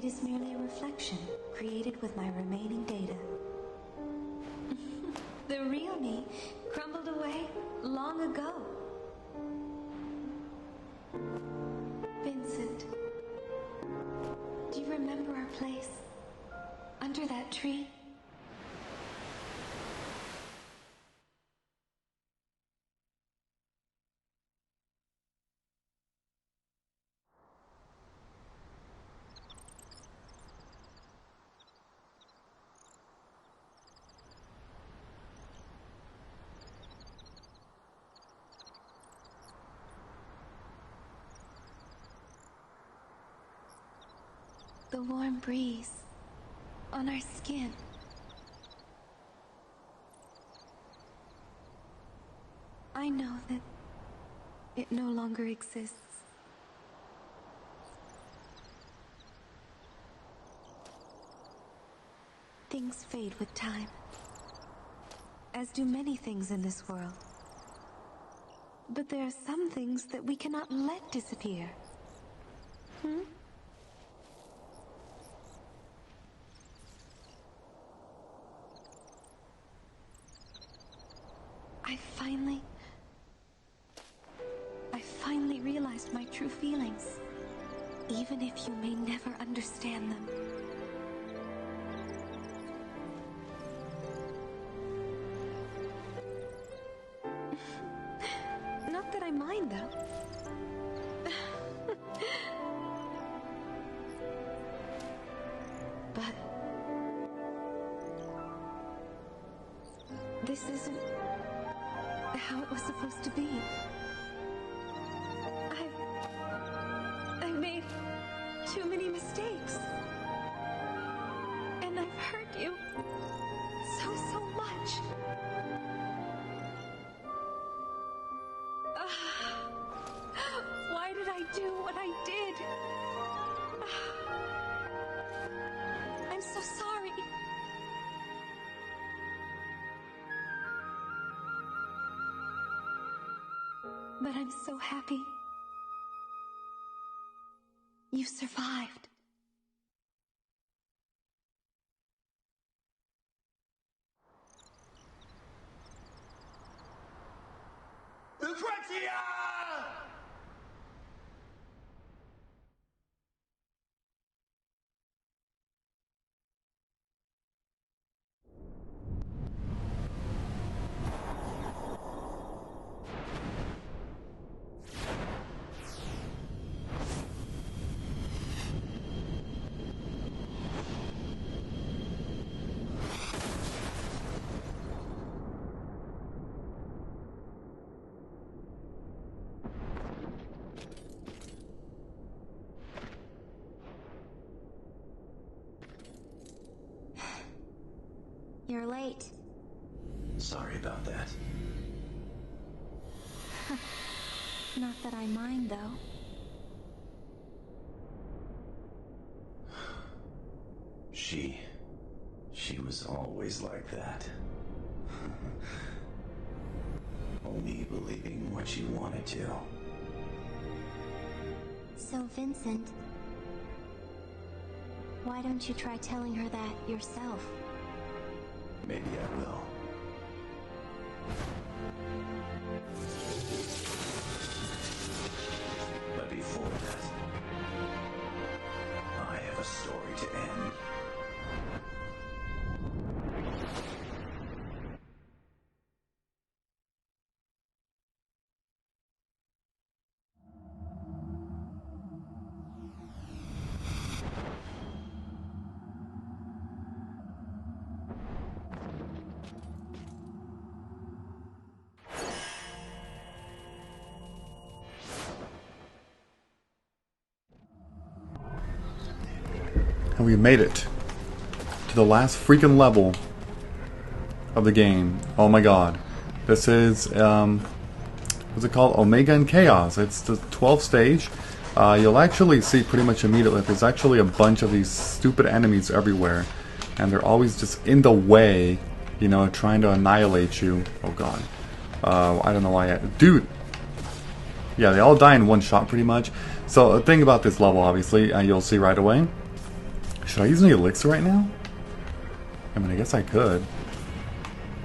It is merely a reflection created with my remaining data. The real me crumbled away long ago. Vincent, do you remember our place? Under that tree? The warm breeze on our skin. I know that it no longer exists. Things fade with time, as do many things in this world. But there are some things that we cannot let disappear. I finally realized my true feelings, even if you may never understand them. Not that I mind, though. But this isn't how it was supposed to be. I've made too many mistakes. And I've hurt you so much. Why did I do what I did? I'm so sorry. But I'm so happy you survived. Lucrezia! You're late. Sorry about that. Not that I mind, though. She was always like that. Only believing what she wanted to. So, Vincent, why don't you try telling her that yourself? Maybe I will. But before that, I have a story to end. And we made it to the last freaking level of the game. Oh my god. This is, what's it called? Omega and Chaos. It's the 12th stage. You'll actually see pretty much immediately there's actually a bunch of these stupid enemies everywhere. And they're always just in the way, you know, trying to annihilate you. Oh god. I don't know why dude! Yeah, they all die in one shot pretty much. So the thing about this level, obviously, you'll see right away, Should I use an elixir right now? I mean, I guess I could.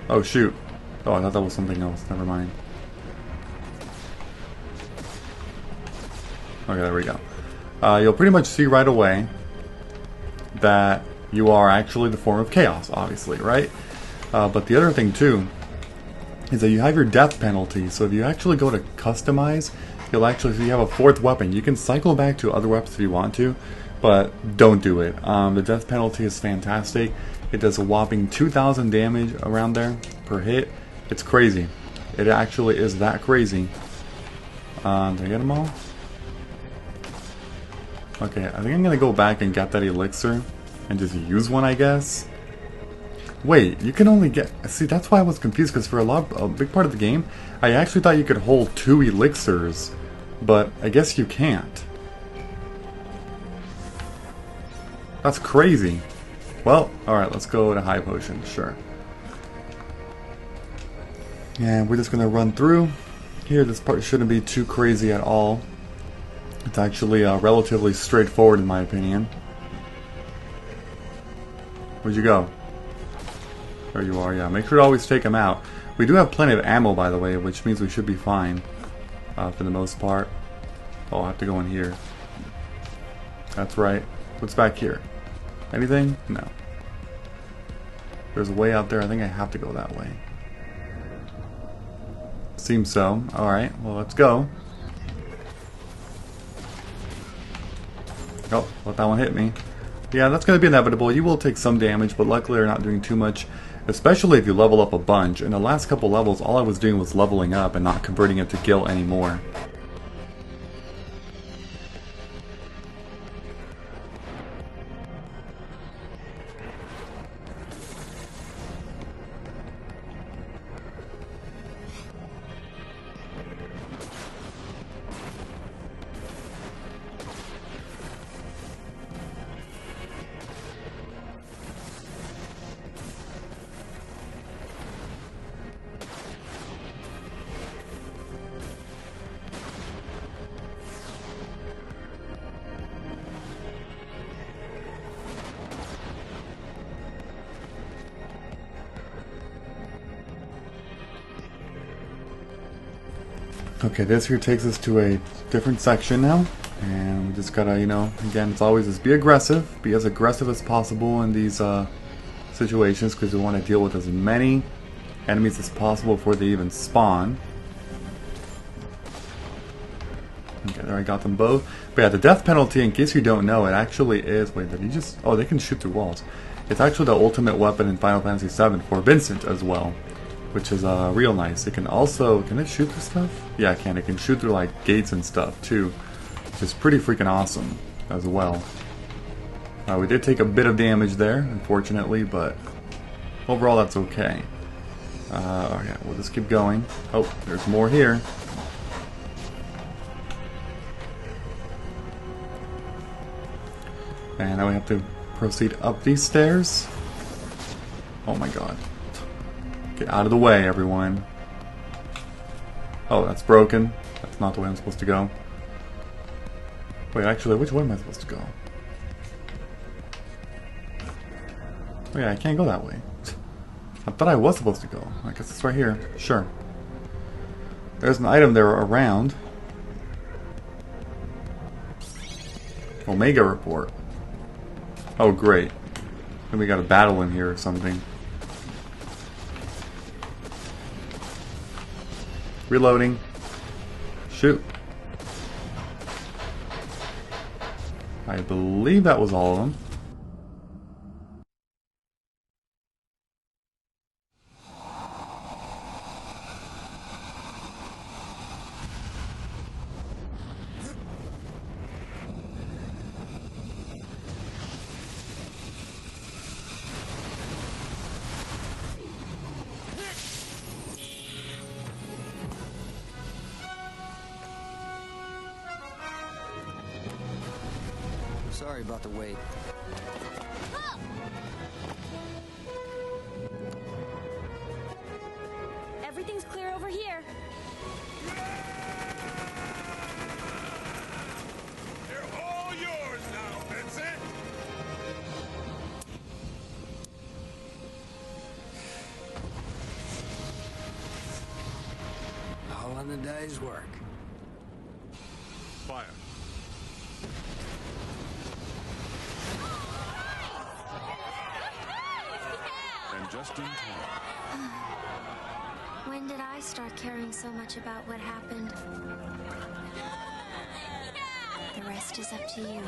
Oh, shoot. Oh, I thought that was something else. Never mind. Okay, there we go. You'll pretty much see right away that you are actually the form of chaos, obviously, right? But the other thing, too, is that you have your death penalty. So if you actually go to customize, you'll actually, if you have a fourth weapon, you can cycle back to other weapons if you want to, but don't do it. The death penalty is fantastic. It does a whopping 2,000 damage around there per hit. It's crazy. It actually is that crazy. Did I get them all? Okay, I think I'm gonna go back and get that elixir and just use one, I guess. Wait, you can only get... See, that's why I was confused, because for a big part of the game, I actually thought you could hold 2 elixirs, but I guess you can't. That's crazy. Well, alright, let's go to high potion, sure. And we're just gonna run through. Here, this part shouldn't be too crazy at all. It's actually relatively straightforward in my opinion. Where'd you go? There you are, yeah. Make sure to always take them out. We do have plenty of ammo, by the way, which means we should be fine for the most part. Oh, I have to go in here. That's right. What's back here? Anything? No. There's a way out there. I think I have to go that way. Seems so. Alright, well, let's go. Oh, let that one hit me. Yeah, that's going to be inevitable. You will take some damage, but luckily they're not doing too much, especially if you level up a bunch. In the last couple levels, all I was doing was leveling up and not converting it to gil anymore. Okay, this here takes us to a different section now, and we just gotta, you know, again, it's always just be aggressive, be as aggressive as possible in these situations, because we want to deal with as many enemies as possible before they even spawn. Okay, there I got them both. But yeah, the death penalty, in case you don't know, it actually is, wait, did you just, oh, they can shoot through walls. It's actually the ultimate weapon in Final Fantasy VII for Vincent as well, which is real nice. It can also, can it shoot through stuff? Yeah, it can. It can shoot through like gates and stuff too, which is pretty freaking awesome as well. We did take a bit of damage there, unfortunately, but overall that's okay. Okay, we'll just keep going. Oh, there's more here. And now we have to proceed up these stairs. Oh my god. Get out of the way, everyone. Oh, that's broken. That's not the way I'm supposed to go. Wait, actually, which way am I supposed to go? Oh yeah, I can't go that way. I thought I was supposed to go. I guess it's right here. Sure. There's an item there around. Omega report. Oh, great. Then we got a battle in here or something. Reloading. Shoot. I believe that was all of them. Sorry about the wait. Everything's clear over here. They're all yours now, Vincent! day's work. Fire. And just in time. When did I start caring so much about what happened? The rest is up to you.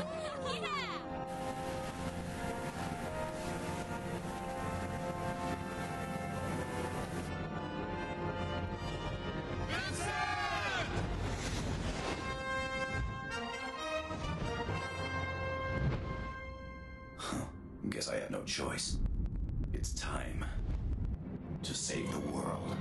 Guess I have no choice. It's time to save the world.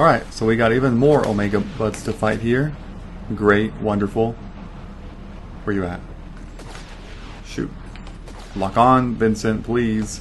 Alright, so we got even more Omega Buds to fight here. Great, wonderful. Where you at? Shoot. Lock on, Vincent, please.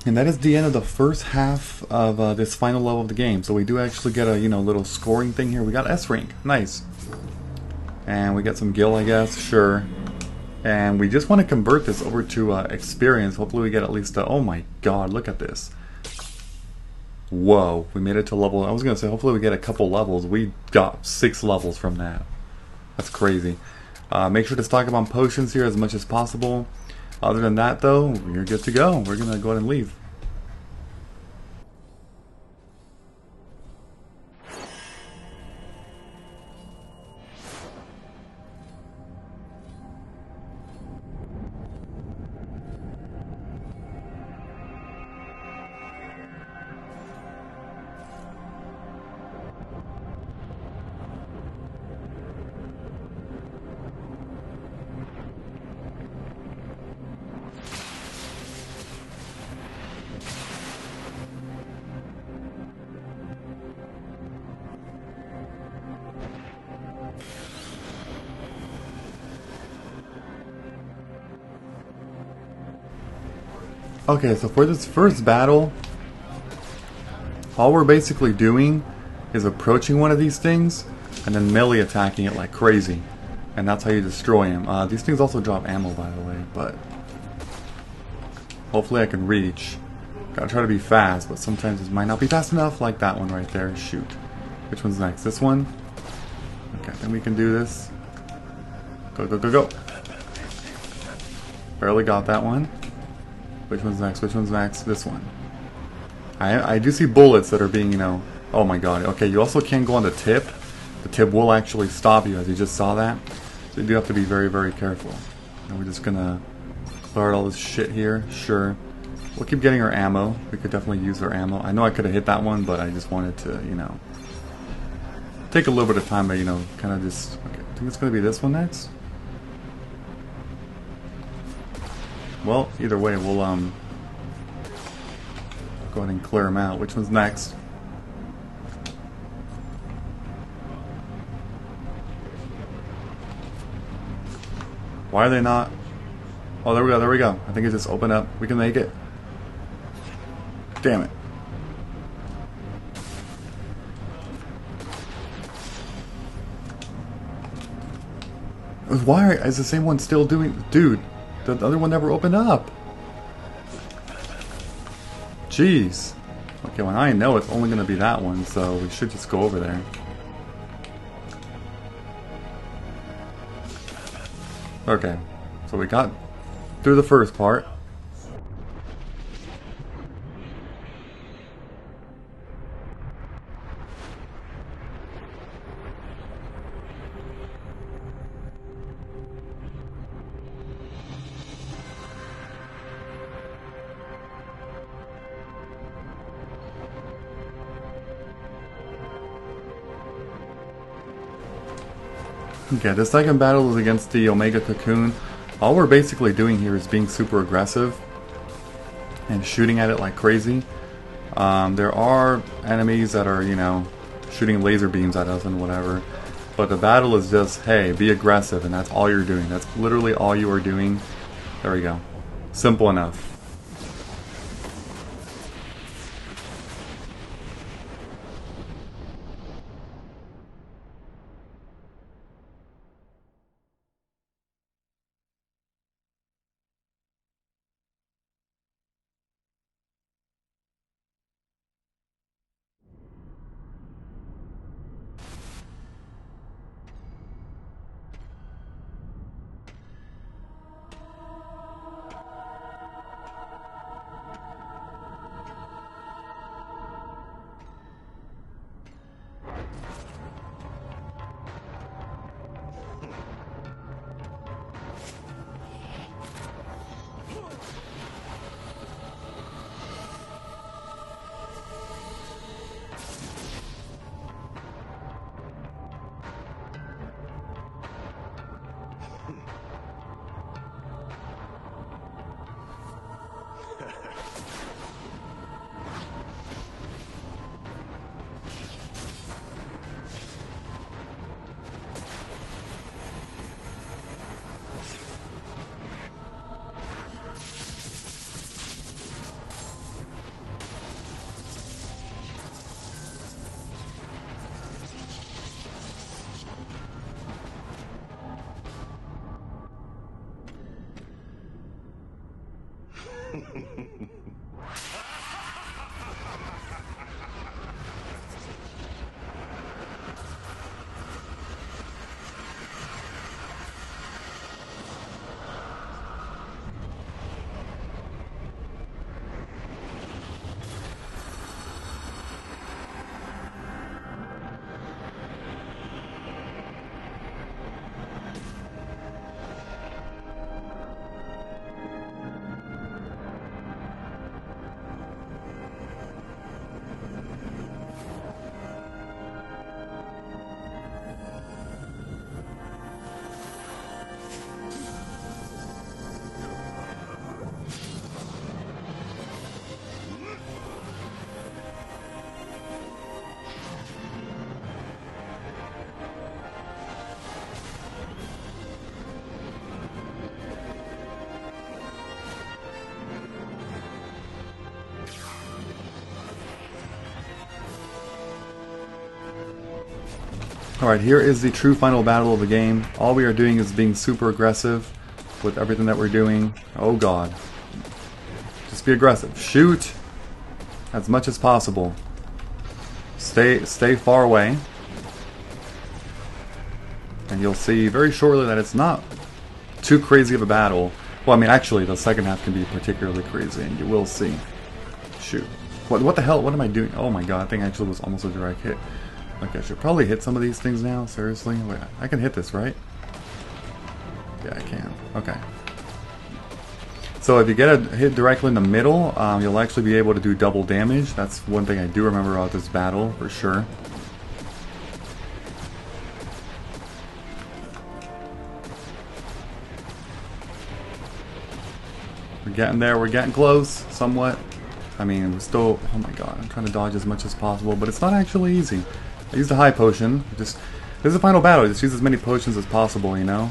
And that is the end of the first half of this final level of the game. So we do actually get a, little scoring thing here. We got S rank. Nice. And we got some gil, I guess. Sure. And we just want to convert this over to experience. Hopefully we get at least a... Oh my god, look at this. Whoa. We made it to level... I was going to say, hopefully we get a couple levels. We got 6 levels from that. That's crazy. Make sure to stock up on potions here as much as possible. Other than that, though, you're good to go. We're going to go ahead and leave. Okay, so for this first battle, all we're basically doing is approaching one of these things and then melee attacking it like crazy. And that's how you destroy him. These things also drop ammo, by the way, but hopefully I can reach. Gotta try to be fast, but sometimes it might not be fast enough, like that one right there. Shoot. Which one's next? This one? Okay, then we can do this. Go, go, go, go. Barely got that one. Which one's next? Which one's next? This one. I do see bullets that are being, Oh my god. Okay, you also can't go on the tip. The tip will actually stop you, as you just saw that. So you do have to be very, very careful. And we're just gonna clear out all this shit here. Sure. We'll keep getting our ammo. We could definitely use our ammo. I know I could have hit that one, but I just wanted to, take a little bit of time to, kind of just... Okay, I think it's gonna be this one next. Well, either way, we'll go ahead and clear them out. Which one's next? Why are they not? Oh, there we go, there we go. I think it just opened up. We can make it. Damn it. Why is the same one still doing... Dude. The other one never opened up. Jeez. Okay, well I know it's only going to be that one, so we should just go over there. Okay, so we got through the first part. Okay, the second battle is against the Omega Cocoon. All we're basically doing here is being super aggressive and shooting at it like crazy. There are enemies that are, shooting laser beams at us and whatever. But the battle is just, hey, be aggressive, and that's all you're doing. That's literally all you are doing. There we go. Simple enough. Alright, here is the true final battle of the game. All we are doing is being super aggressive with everything that we're doing. Oh god. Just be aggressive. Shoot as much as possible. Stay far away. And you'll see very shortly that it's not too crazy of a battle. Well, I mean, actually, the second half can be particularly crazy, and you will see. Shoot. What the hell? What am I doing? Oh my god, I think actually was almost a direct hit. Okay, I should probably hit some of these things now, seriously. Wait, I can hit this, right? Yeah, I can. Okay. So if you get a hit directly in the middle, you'll actually be able to do double damage. That's one thing I do remember about this battle, for sure. We're getting there, we're getting close, somewhat. I mean, we're still, oh my god, I'm trying to dodge as much as possible, but it's not actually easy. I used a high potion. This is the final battle. Just use as many potions as possible, you know?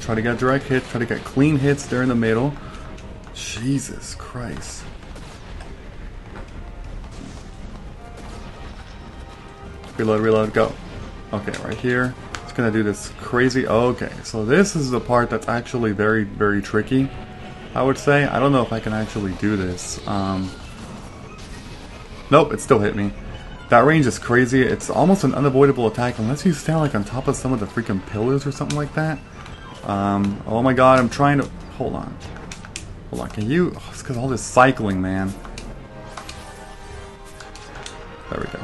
Try to get direct hits, try to get clean hits there in the middle. Jesus Christ. Reload, reload, go. Okay, right here. It's gonna do this crazy. Okay, so this is the part that's actually very, very tricky, I would say. I don't know if I can actually do this. Nope, it still hit me. That range is crazy. It's almost an unavoidable attack unless you stand like on top of some of the freaking pillars or something like that. Oh my god, I'm trying to... Hold on. Hold on, can you... Oh, it's because all this cycling, man. There we go.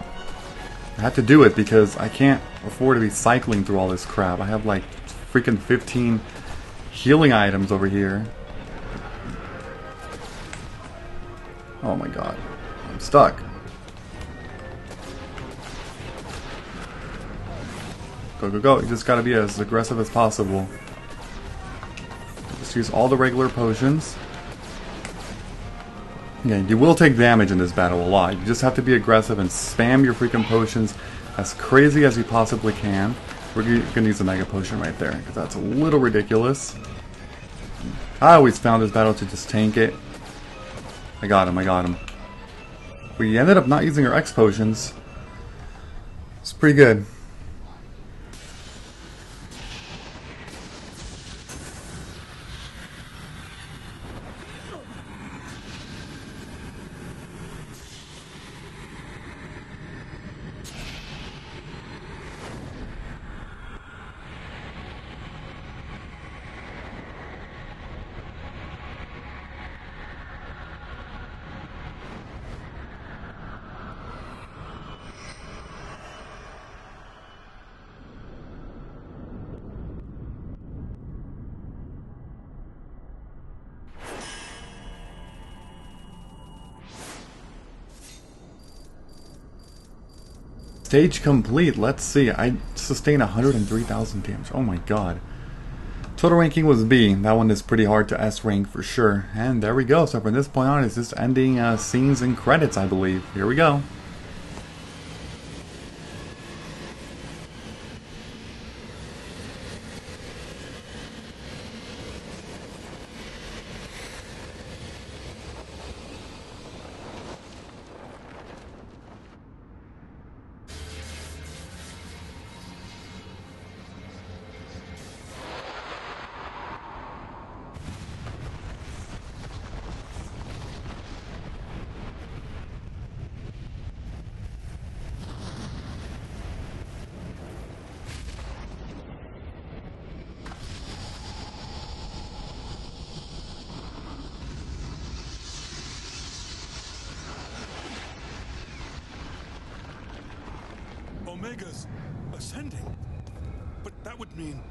I have to do it because I can't afford to be cycling through all this crap. I have like freaking 15 healing items over here. Oh my god. I'm stuck. Go, go, go. You just gotta be as aggressive as possible. Just use all the regular potions. Yeah, you will take damage in this battle a lot. You just have to be aggressive and spam your freaking potions as crazy as you possibly can. We're gonna use a mega potion right there, because that's a little ridiculous. I always found this battle to just tank it. I got him, I got him. We ended up not using our X potions. It's pretty good. Stage complete. Let's see. I sustained 103,000 damage. Oh my god. Total ranking was B. That one is pretty hard to S rank for sure. And there we go. So from this point on, it's just ending scenes and credits, I believe. Here we go. Omega's ascending. But that would mean...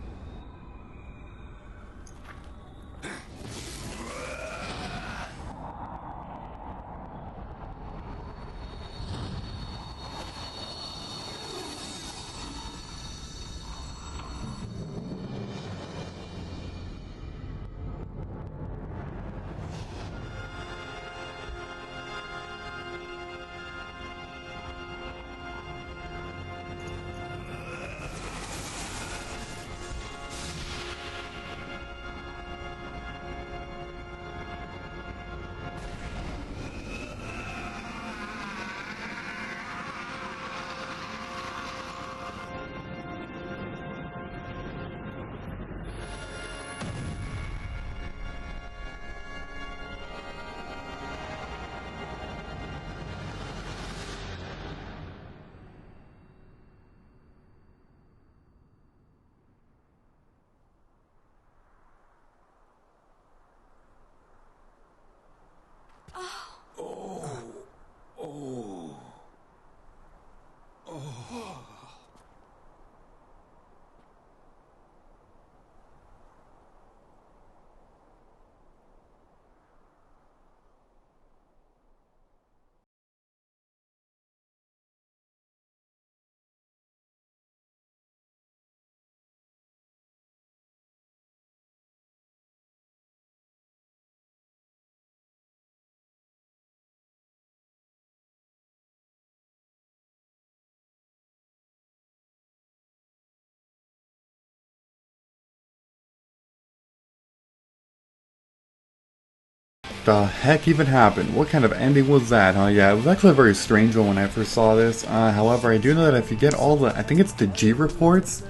The heck even happened? What kind of ending was that, huh? Yeah, it was actually a very strange one when I first saw this. However, I do know that if you get all the, I think it's the G reports,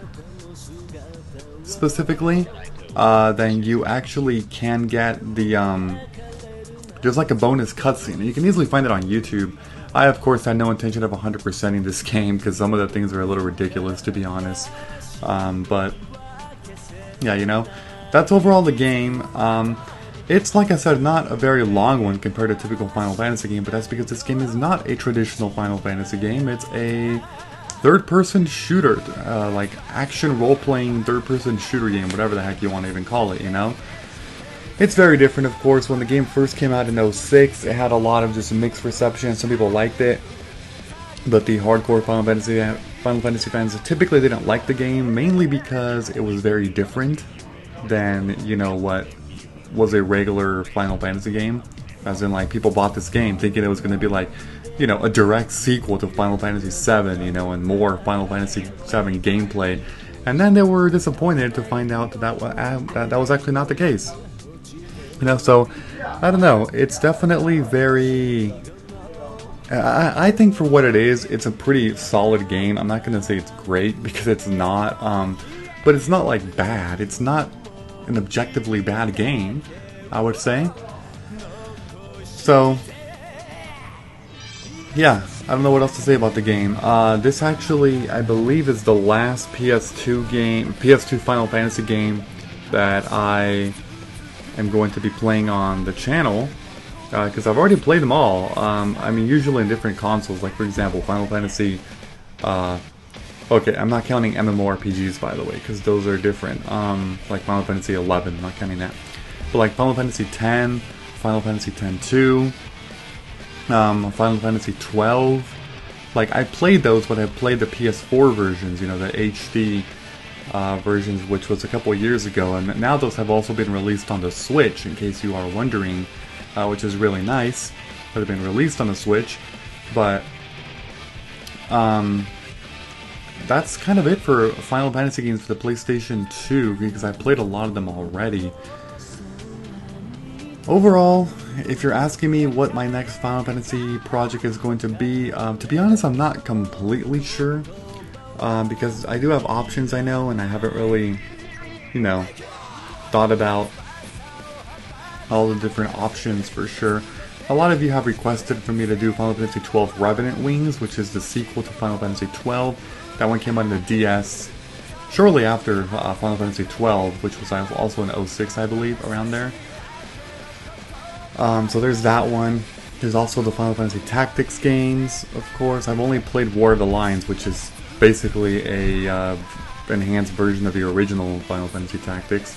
specifically, then you actually can get the, there's like a bonus cutscene. You can easily find it on YouTube. I, of course, had no intention of 100%ing this game, because some of the things are a little ridiculous, to be honest. But, yeah, you know, that's overall the game. It's, like I said, not a very long one compared to a typical Final Fantasy game, but that's because this game is not a traditional Final Fantasy game. It's a third-person shooter, like action role-playing third-person shooter game, whatever the heck you want to even call it, you know? It's very different, of course. When the game first came out in 2006, it had a lot of just mixed reception. Some people liked it, but the hardcore Final Fantasy fans typically didn't like the game, mainly because it was very different than, you know, what was a regular Final Fantasy game. As in, like, people bought this game thinking it was going to be like, you know, a direct sequel to Final Fantasy VII, you know, and more Final Fantasy VII gameplay. And then they were disappointed to find out that that was actually not the case. You know, so, I don't know, it's definitely very... I think for what it is, it's a pretty solid game. I'm not going to say it's great, because it's not, but it's not, like, bad. It's not an objectively bad game, I would say. So, yeah, I don't know what else to say about the game. This actually, I believe, is the last PS2 Final Fantasy game that I am going to be playing on the channel, because I've already played them all. I mean, usually in different consoles, like for example, Final Fantasy, okay, I'm not counting MMORPGs, by the way, because those are different, like Final Fantasy 11, I'm not counting that. But like Final Fantasy 10, Final Fantasy 10-2, Final Fantasy 12, like I played those, but I played the PS4 versions, you know, the HD versions, which was a couple years ago, and now those have also been released on the Switch, in case you are wondering, which is really nice. They've been released on the Switch, but that's kind of it for Final Fantasy games for the PlayStation 2, because I played a lot of them already. Overall, if you're asking me what my next Final Fantasy project is going to be honest, I'm not completely sure, because I do have options, I know, and I haven't really, you know, thought about all the different options for sure. A lot of you have requested for me to do Final Fantasy XII Revenant Wings, which is the sequel to Final Fantasy XII. That one came out on the DS shortly after Final Fantasy XII, which was also in 2006, I believe, around there. So there's that one. There's also the Final Fantasy Tactics games, of course. I've only played War of the Lions, which is basically a enhanced version of the original Final Fantasy Tactics,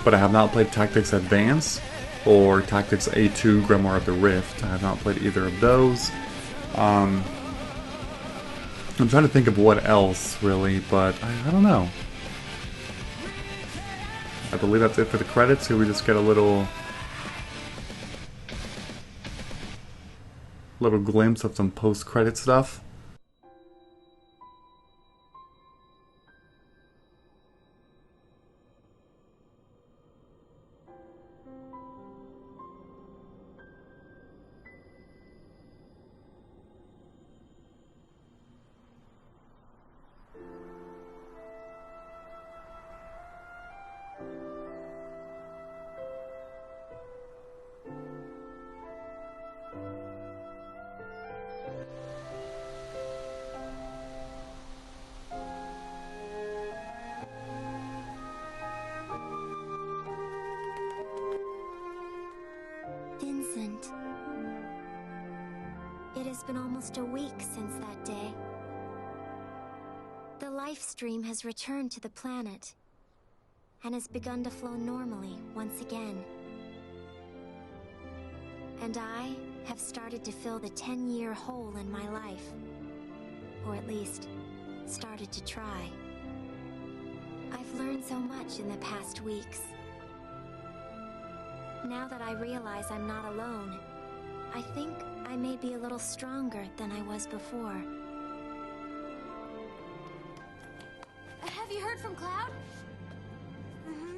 but I have not played Tactics Advance or Tactics A2 Grimoire of the Rift. I have not played either of those. I'm trying to think of what else, really, but I don't know. I believe that's it for the credits. Here we just get a little glimpse of some post-credit stuff. Vincent. It has been almost a week since that day. The life stream has returned to the planet and has begun to flow normally once again. And I have started to fill the 10-year hole in my life. Or at least, started to try. I've learned so much in the past weeks. Now that I realize I'm not alone, I think I may be a little stronger than I was before. Have you heard from Cloud? Mm-hmm.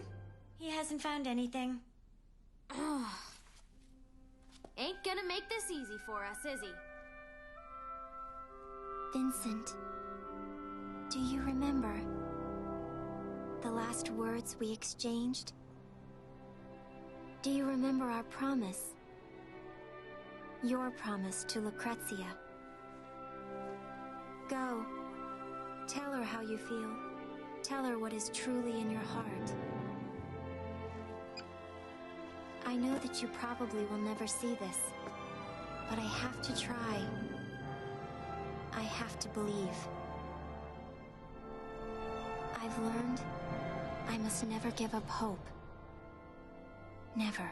He hasn't found anything. Ain't gonna make this easy for us, is he? Vincent, do you remember the last words we exchanged? Do you remember our promise? Your promise to Lucrezia. Go. Tell her how you feel. Tell her what is truly in your heart. I know that you probably will never see this, but I have to try. I have to believe. I've learned I must never give up hope. Never.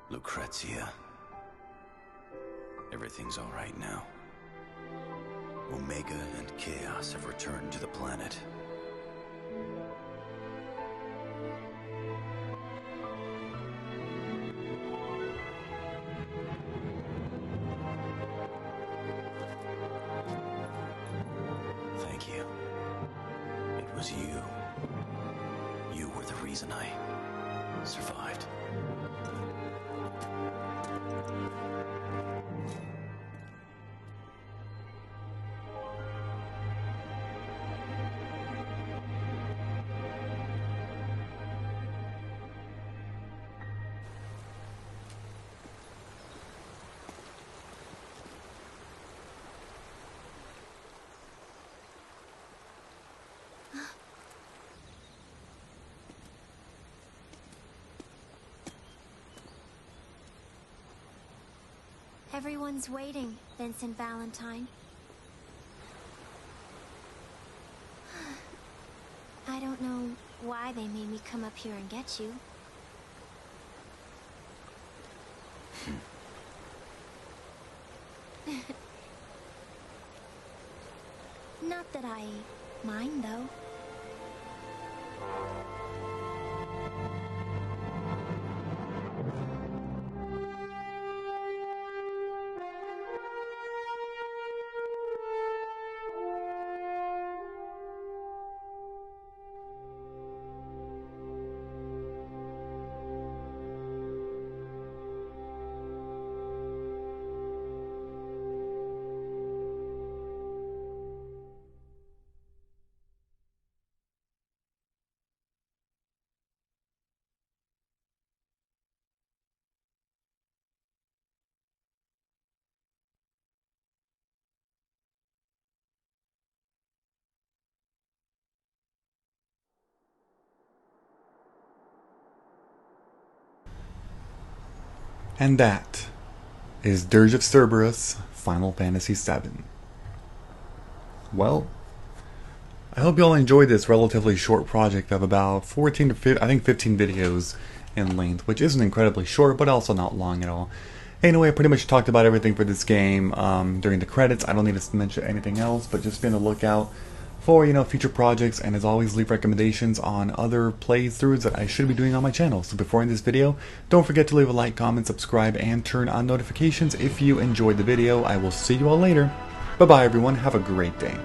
Lucrezia. Everything's all right now. Omega and Chaos have returned to the planet. Thank you. It was you. You were the reason I survived. Everyone's waiting, Vincent Valentine. I don't know why they made me come up here and get you. Not that I mind, though. And that is Dirge of Cerberus, Final Fantasy VII. Well, I hope you all enjoyed this relatively short project of about 14 to 15 videos in length, which isn't incredibly short, but also not long at all. Anyway, I pretty much talked about everything for this game during the credits. I don't need to mention anything else, but just be on the lookout for, future projects, and as always, leave recommendations on other playthroughs that I should be doing on my channel. So before ending this video, don't forget to leave a like, comment, subscribe, and turn on notifications if you enjoyed the video. I will see you all later. Bye-bye, everyone. Have a great day.